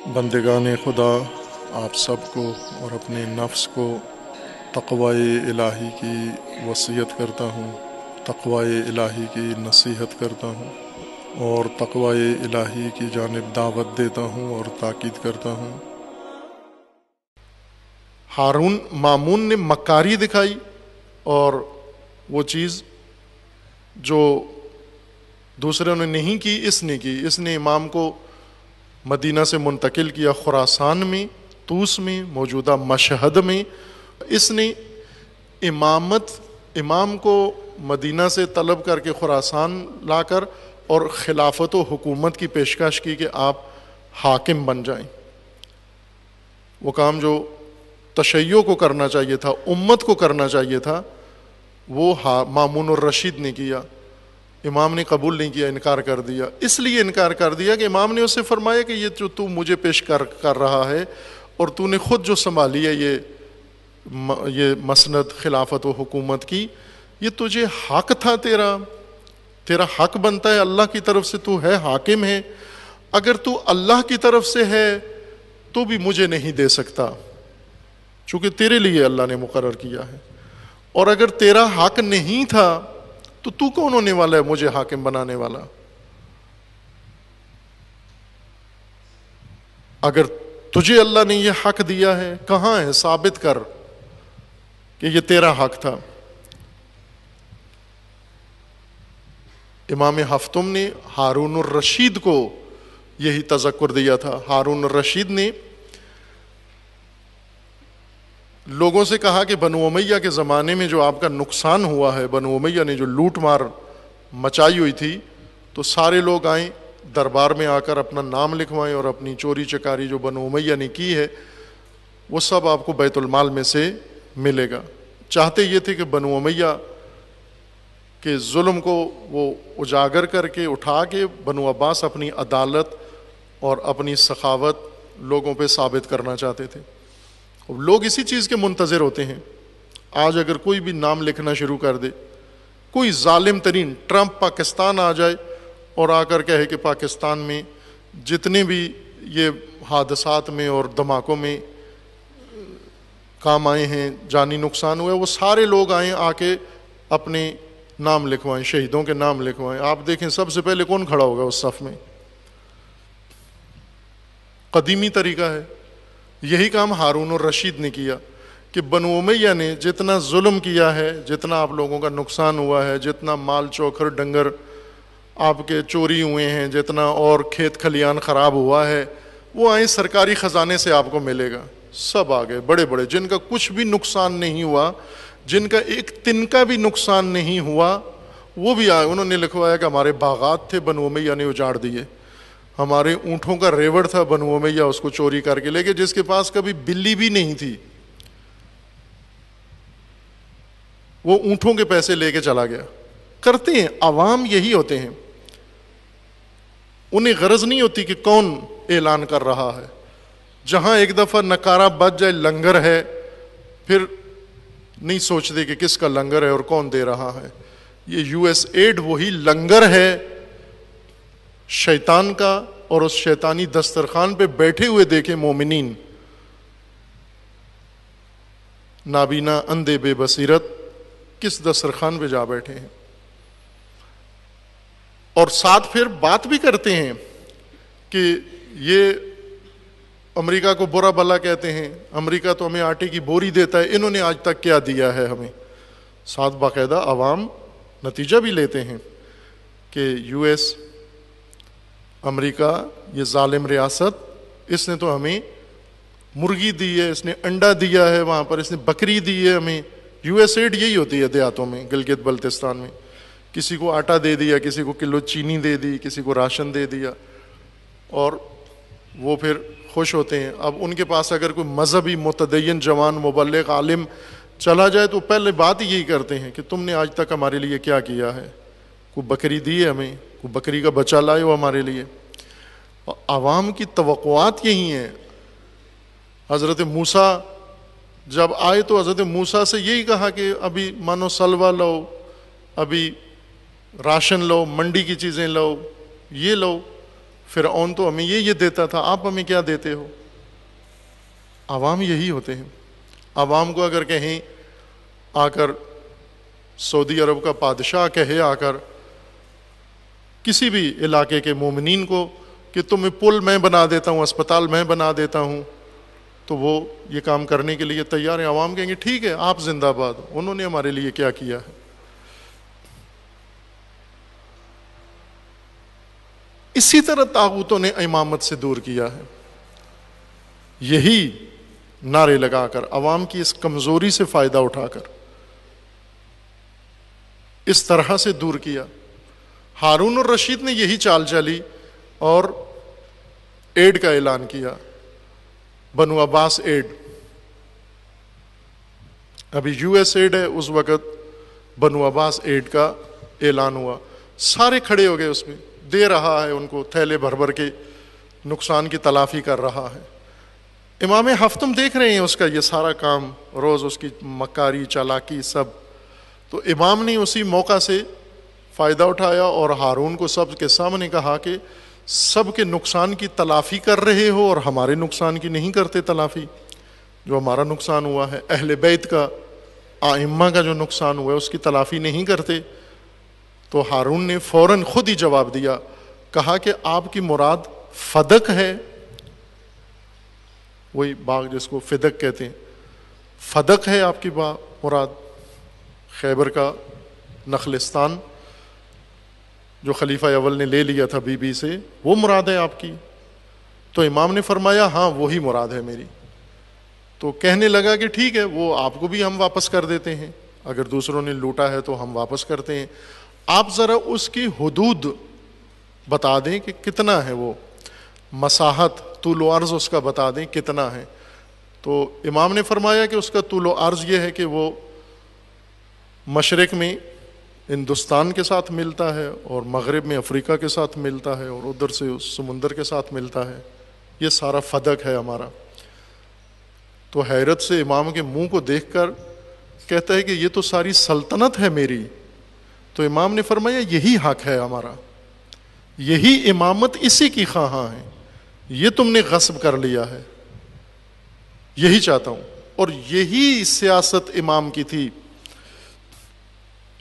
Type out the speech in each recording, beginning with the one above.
بندگان خدا، آپ سب کو اور اپنے نفس کو تقوی الہی کی وصیت کرتا ہوں، تقوی الہی کی نصیحت کرتا ہوں اور تقوی الہی کی جانب دعوت دیتا ہوں اور تاکید کرتا ہوں۔ ہارون مامون نے مکاری دکھائی اور وہ چیز جو دوسروں نے نہیں کی اس نے کی۔ اس نے امام کو مدینہ سے منتقل کیا خراسان میں، طوس میں، موجودہ مشہد میں۔ اس نے امام کو مدینہ سے طلب کر کے خراسان لا کر اور خلافت و حکومت کی پیشکش کی کہ آپ حاکم بن جائیں۔ وہ کام جو تشیع کو کرنا چاہیے تھا، امت کو کرنا چاہیے تھا، وہ مامون الرشید نے کیا۔ امام نے قبول نہیں کیا، انکار کر دیا۔ اس لیے انکار کر دیا کہ امام نے اس سے فرمایا کہ یہ جو تو مجھے پیش کر رہا ہے اور تو نے خود جو سنبھالی ہے یہ مسند خلافت و حکومت کی، یہ تجھے حق تھا، تیرا حق بنتا ہے، اللہ کی طرف سے تو ہے، حاکم ہے۔ اگر تو اللہ کی طرف سے ہے تو بھی مجھے نہیں دے سکتا، چونکہ تیرے لیے اللہ نے مقرر کیا ہے، اور اگر تیرا حق نہیں تھا تو کون ہونے والا ہے مجھے حاکم بنانے والا؟ اگر تجھے اللہ نے یہ حق دیا ہے، کہاں ہے؟ ثابت کر کہ یہ تیرا حق تھا۔ امام ہفتم نے ہارون الرشید کو یہی تذکر دیا تھا۔ ہارون الرشید نے لوگوں سے کہا کہ بنو امیہ کے زمانے میں جو آپ کا نقصان ہوا ہے، بنو امیہ نے جو لوٹ مار مچائی ہوئی تھی، تو سارے لوگ آئیں دربار میں آ کر اپنا نام لکھوائیں اور اپنی چوری چکاری جو بنو امیہ نے کی ہے وہ سب آپ کو بیت المال میں سے ملے گا۔ چاہتے یہ تھے کہ بنو امیہ کے ظلم کو وہ اجاگر کر کے اٹھا کے بنو عباس اپنی عدالت اور اپنی سخاوت لوگوں پہ ثابت کرنا چاہتے تھے۔ لوگ اسی چیز کے منتظر ہوتے ہیں۔ آج اگر کوئی بھی نام لکھنا شروع کر دے، کوئی ظالم ترین ٹرمپ پاکستان آ جائے اور آ کر کہے کہ پاکستان میں جتنے بھی یہ حادثات میں اور دھماکوں میں کام آئے ہیں، جانی نقصان ہوا ہے، وہ سارے لوگ آئیں آ کے اپنے نام لکھوائیں، شہیدوں کے نام لکھوائیں۔ آپ دیکھیں سب سے پہلے کون کھڑا ہوگا اس صف میں؟ قدیمی طریقہ ہے۔ یہی کام ہارون الرشید نے کیا کہ بنو امیہ نے جتنا ظلم کیا ہے، جتنا آپ لوگوں کا نقصان ہوا ہے، جتنا مال چوکھر ڈنگر آپ کے چوری ہوئے ہیں، جتنا اور کھیت کھلیان خراب ہوا ہے، وہ آئیں سرکاری خزانے سے آپ کو ملے گا۔ سب آ گئے، بڑے بڑے جن کا کچھ بھی نقصان نہیں ہوا، جن کا ایک تنکا بھی نقصان نہیں ہوا، وہ بھی آئے۔ انہوں نے لکھوایا کہ ہمارے باغات تھے، بنو امیہ نے اجاڑ دیے۔ ہمارے اونٹوں کا ریوڑ تھا، بنو امیہ اس کو چوری کر کے لے گئے۔ جس کے پاس کبھی بلی بھی نہیں تھی وہ اونٹوں کے پیسے لے کے چلا گیا۔ کرتے ہیں، عوام یہی ہوتے ہیں، انہیں غرض نہیں ہوتی کہ کون اعلان کر رہا ہے۔ جہاں ایک دفعہ نکارہ بج جائے لنگر ہے، پھر نہیں سوچتے کہ کس کا لنگر ہے اور کون دے رہا ہے۔ یہ یو ایس ایڈ وہی لنگر ہے شیطان کا، اور اس شیطانی دسترخوان پہ بیٹھے ہوئے دیکھیں مومنین، نابینا اندھے بے بصیرت کس دسترخوان پہ جا بیٹھے ہیں۔ اور ساتھ پھر بات بھی کرتے ہیں کہ یہ امریکہ کو برا بھلا کہتے ہیں، امریکہ تو ہمیں آٹے کی بوری دیتا ہے، انہوں نے آج تک کیا دیا ہے ہمیں۔ ساتھ باقاعدہ عوام نتیجہ بھی لیتے ہیں کہ یو ایس، امریکہ، یہ ظالم ریاست، اس نے تو ہمیں مرغی دی ہے، اس نے انڈا دیا ہے، وہاں پر اس نے بکری دی ہے ہمیں۔ یو ایس ایڈ یہی ہوتی ہے دیہاتوں میں، گلگت بلتستان میں، کسی کو آٹا دے دیا، کسی کو کلو چینی دے دی، کسی کو راشن دے دیا، اور وہ پھر خوش ہوتے ہیں۔ اب ان کے پاس اگر کوئی مذہبی متدین جوان مبلغ عالم چلا جائے تو پہلے بات یہی کرتے ہیں کہ تم نے آج تک ہمارے لیے کیا کیا ہے؟ کوئی بکری دی ہے ہمیں؟ کوئی بکری کا بچہ لائے ہو ہمارے لیے؟ عوام کی توقعات یہی ہیں۔ حضرت موسیٰ جب آئے تو حضرت موسیٰ سے یہی کہا کہ ابھی مانو سلوا لو، ابھی راشن لو، منڈی کی چیزیں لو، یہ لو۔ فرعون تو ہمیں یہ دیتا تھا، آپ ہمیں کیا دیتے ہو؟ عوام یہی ہوتے ہیں. عوام کو اگر کہیں آ کر سعودی عرب کا بادشاہ کہے آ کر کسی بھی علاقے کے مومنین کو کہ تمہیں پل میں بنا دیتا ہوں، اسپتال میں بنا دیتا ہوں، تو وہ یہ کام کرنے کے لیے تیار ہیں. عوام کہیں گے ٹھیک ہے آپ زندہ باد، انہوں نے ہمارے لیے کیا کیا ہے. اسی طرح طاغوتوں نے امامت سے دور کیا ہے، یہی نعرے لگا کر، عوام کی اس کمزوری سے فائدہ اٹھا کر اس طرح سے دور کیا. ہارون الرشید نے یہی چال چلی اور ایڈ کا اعلان کیا، بنو عباس ایڈ. ابھی یو ایس ایڈ ہے، اس وقت بنو عباس ایڈ کا اعلان ہوا. سارے کھڑے ہو گئے، اس میں دے رہا ہے ان کو تھیلے بھر بھر کے، نقصان کی تلافی کر رہا ہے. امام ہفتم دیکھ رہے ہیں اس کا یہ سارا کام، روز اس کی مکاری چالاکی سب. تو امام نے اسی موقع سے فائدہ اٹھایا اور ہارون کو سب کے سامنے کہا کہ سب کے نقصان کی تلافی کر رہے ہو اور ہمارے نقصان کی نہیں کرتے تلافی. جو ہمارا نقصان ہوا ہے، اہل بیت کا، ائمہ کا جو نقصان ہوا ہے، اس کی تلافی نہیں کرتے. تو ہارون نے فوراً خود ہی جواب دیا، کہا کہ آپ کی مراد فدق ہے، وہی باغ جس کو فدق کہتے ہیں، فدق ہے آپ کی مراد، خیبر کا نخلستان جو خلیفہ اول نے لے لیا تھا بی بی سے، وہ مراد ہے آپ کی؟ تو امام نے فرمایا ہاں وہی مراد ہے میری. تو کہنے لگا کہ ٹھیک ہے، وہ آپ کو بھی ہم واپس کر دیتے ہیں، اگر دوسروں نے لوٹا ہے تو ہم واپس کرتے ہیں. آپ ذرا اس کی حدود بتا دیں کہ کتنا ہے، وہ مساحت طول و عرض اس کا بتا دیں کتنا ہے. تو امام نے فرمایا کہ اس کا طول و عرض یہ ہے کہ وہ مشرق میں ہندوستان کے ساتھ ملتا ہے اور مغرب میں افریقہ کے ساتھ ملتا ہے اور ادھر سے اس سمندر کے ساتھ ملتا ہے. یہ سارا فدق ہے ہمارا. تو حیرت سے امام کے منہ کو دیکھ کر کہتا ہے کہ یہ تو ساری سلطنت ہے میری. تو امام نے فرمایا یہی حق ہے ہمارا، یہی امامت اسی کی خواہاں ہے، یہ تم نے غصب کر لیا ہے، یہی چاہتا ہوں. اور یہی سیاست امام کی تھی.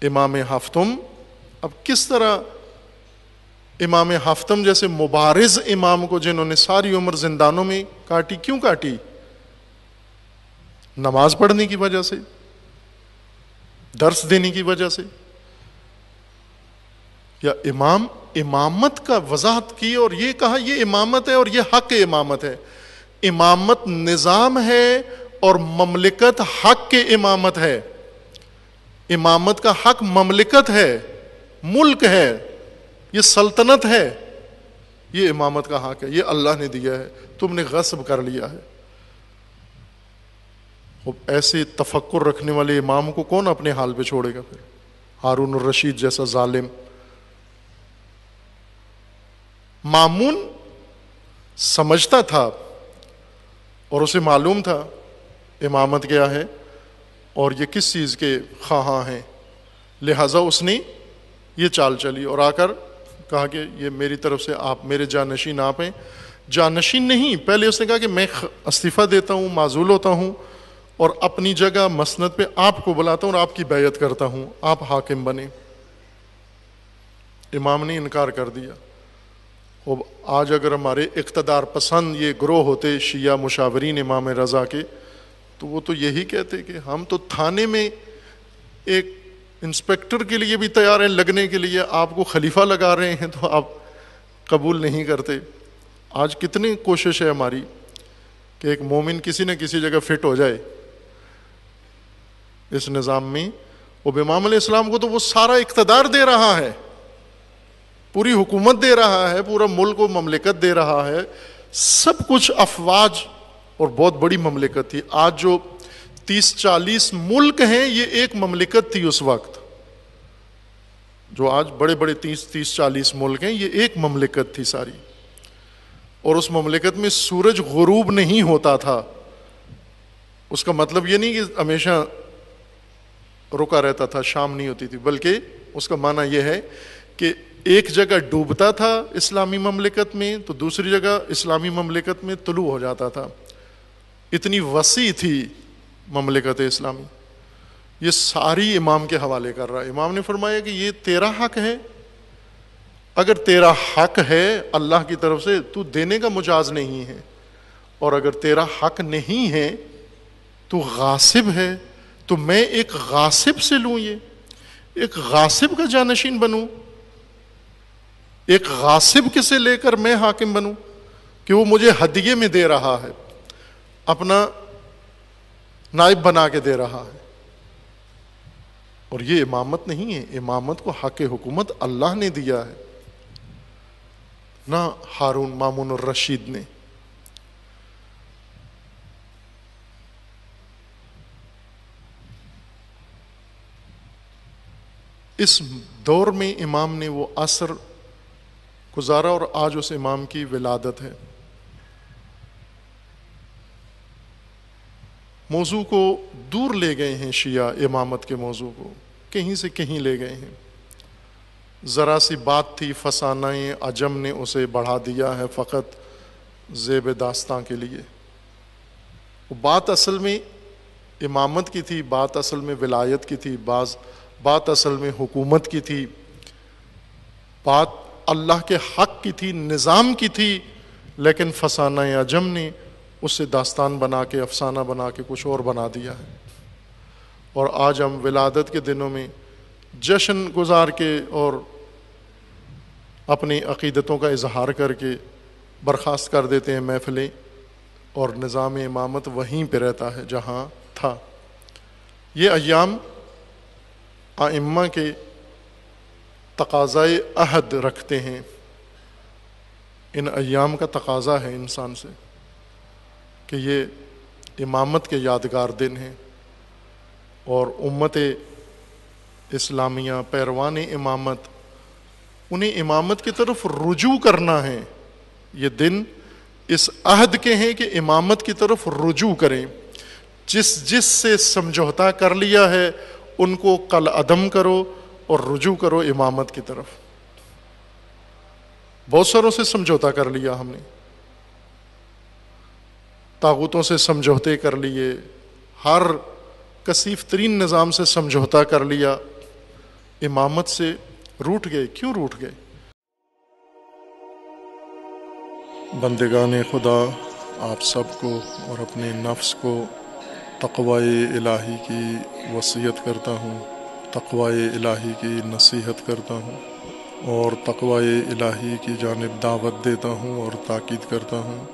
امام ہفتم، اب کس طرح امام ہفتم جیسے مبارز امام کو جنہوں نے ساری عمر زندانوں میں کاٹی، کیوں کاٹی؟ نماز پڑھنے کی وجہ سے، درس دینے کی وجہ سے، یا امامت کا وضاحت کی اور یہ کہا یہ امامت ہے اور یہ حق امامت ہے. امامت نظام ہے اور مملکت حق کے امامت ہے. امامت کا حق مملکت ہے، ملک ہے، یہ سلطنت ہے، یہ امامت کا حق ہے، یہ اللہ نے دیا ہے، تم نے غصب کر لیا ہے. ایسے تفکر رکھنے والے امام کو کون اپنے حال پہ چھوڑے گا؟ پھر ہارون الرشید جیسا ظالم. مامون سمجھتا تھا اور اسے معلوم تھا امامت کیا ہے اور یہ کس چیز کے خواہاں ہیں، لہٰذا اس نے یہ چال چلی اور آ کر کہا کہ یہ میری طرف سے آپ میرے جانشین آپ ہیں. جانشین نہیں، پہلے اس نے کہا کہ میں استعفیٰ دیتا ہوں، معزول ہوتا ہوں اور اپنی جگہ مسند پہ آپ کو بلاتا ہوں اور آپ کی بیعت کرتا ہوں، آپ حاکم بنے. امام نے انکار کر دیا. آج اگر ہمارے اقتدار پسند یہ گروہ ہوتے شیعہ مشاورین امام رضا کے، تو وہ تو یہی کہتے کہ ہم تو تھانے میں ایک انسپیکٹر کے لیے بھی تیار ہیں لگنے کے لیے، آپ کو خلیفہ لگا رہے ہیں تو آپ قبول نہیں کرتے. آج کتنی کوشش ہے ہماری کہ ایک مومن کسی نہ کسی جگہ فٹ ہو جائے اس نظام میں. اب امام علیہ السلام کو تو وہ سارا اقتدار دے رہا ہے، پوری حکومت دے رہا ہے، پورا ملک و مملکت دے رہا ہے، سب کچھ. افواج اور بہت بڑی مملکت تھی. آج جو 30-40 ملک ہیں یہ ایک مملکت تھی اس وقت. جو آج بڑے بڑے 30-40 ملک ہیں یہ ایک مملکت تھی ساری. اور اس مملکت میں سورج غروب نہیں ہوتا تھا. اس کا مطلب یہ نہیں کہ ہمیشہ رکا رہتا تھا، شام نہیں ہوتی تھی، بلکہ اس کا معنی یہ ہے کہ ایک جگہ ڈوبتا تھا اسلامی مملکت میں تو دوسری جگہ اسلامی مملکت میں طلوع ہو جاتا تھا. اتنی وسیع تھی مملکت اسلامی. یہ ساری امام کے حوالے کر رہا ہے. امام نے فرمایا کہ یہ تیرا حق ہے، اگر تیرا حق ہے اللہ کی طرف سے تو دینے کا مجاز نہیں ہے، اور اگر تیرا حق نہیں ہے تو غاصب ہے، تو میں ایک غاصب سے لوں، یہ ایک غاصب کا جانشین بنوں، ایک غاصب کے سے لے کر میں حاکم بنوں کہ وہ مجھے ہدیے میں دے رہا ہے، اپنا نائب بنا کے دے رہا ہے. اور یہ امامت نہیں ہے. امامت کو حق حکومت اللہ نے دیا ہے، نہ ہارون مامون الرشید نے. اس دور میں امام نے وہ عصر گزارا اور آج اس امام کی ولادت ہے. موضوع کو دور لے گئے ہیں شیعہ، امامت کے موضوع کو کہیں سے کہیں لے گئے ہیں. ذرا سی بات تھی، فسانہ عجم نے اسے بڑھا دیا ہے فقط زیب داستاں کے لیے. وہ بات اصل میں امامت کی تھی، بات اصل میں ولایت کی تھی، بات اصل میں حکومت کی تھی، بات اللہ کے حق کی تھی، نظام کی تھی، لیکن فسانہ عجم نے اسے داستان بنا کے، افسانہ بنا کے کچھ اور بنا دیا ہے. اور آج ہم ولادت کے دنوں میں جشن گزار کے اور اپنی عقیدتوں کا اظہار کر کے برخاست کر دیتے ہیں محفلیں، اور نظام امامت وہیں پہ رہتا ہے جہاں تھا. یہ ایام ائمہ کے تقاضائے عہد رکھتے ہیں. ان ایام کا تقاضا ہے انسان سے کہ یہ امامت کے یادگار دن ہیں، اور امت اسلامیہ پیروان امامت، انہیں امامت کی طرف رجوع کرنا ہے. یہ دن اس عہد کے ہیں کہ امامت کی طرف رجوع کریں. جس سے سمجھوتا کر لیا ہے ان کو کل عدم کرو اور رجوع کرو امامت کی طرف. بہت ساروں سے سمجھوتا کر لیا ہم نے، طاغوتوں سے سمجھوتے کر لیے، ہر کثیف ترین نظام سے سمجھوتا کر لیا، امامت سے روٹھ گئے. کیوں روٹھ گئے؟ بندگان خدا، آپ سب کو اور اپنے نفس کو تقوی الہی کی وصیت کرتا ہوں، تقوی الہی کی نصیحت کرتا ہوں، اور تقوی الہی کی جانب دعوت دیتا ہوں اور تاکید کرتا ہوں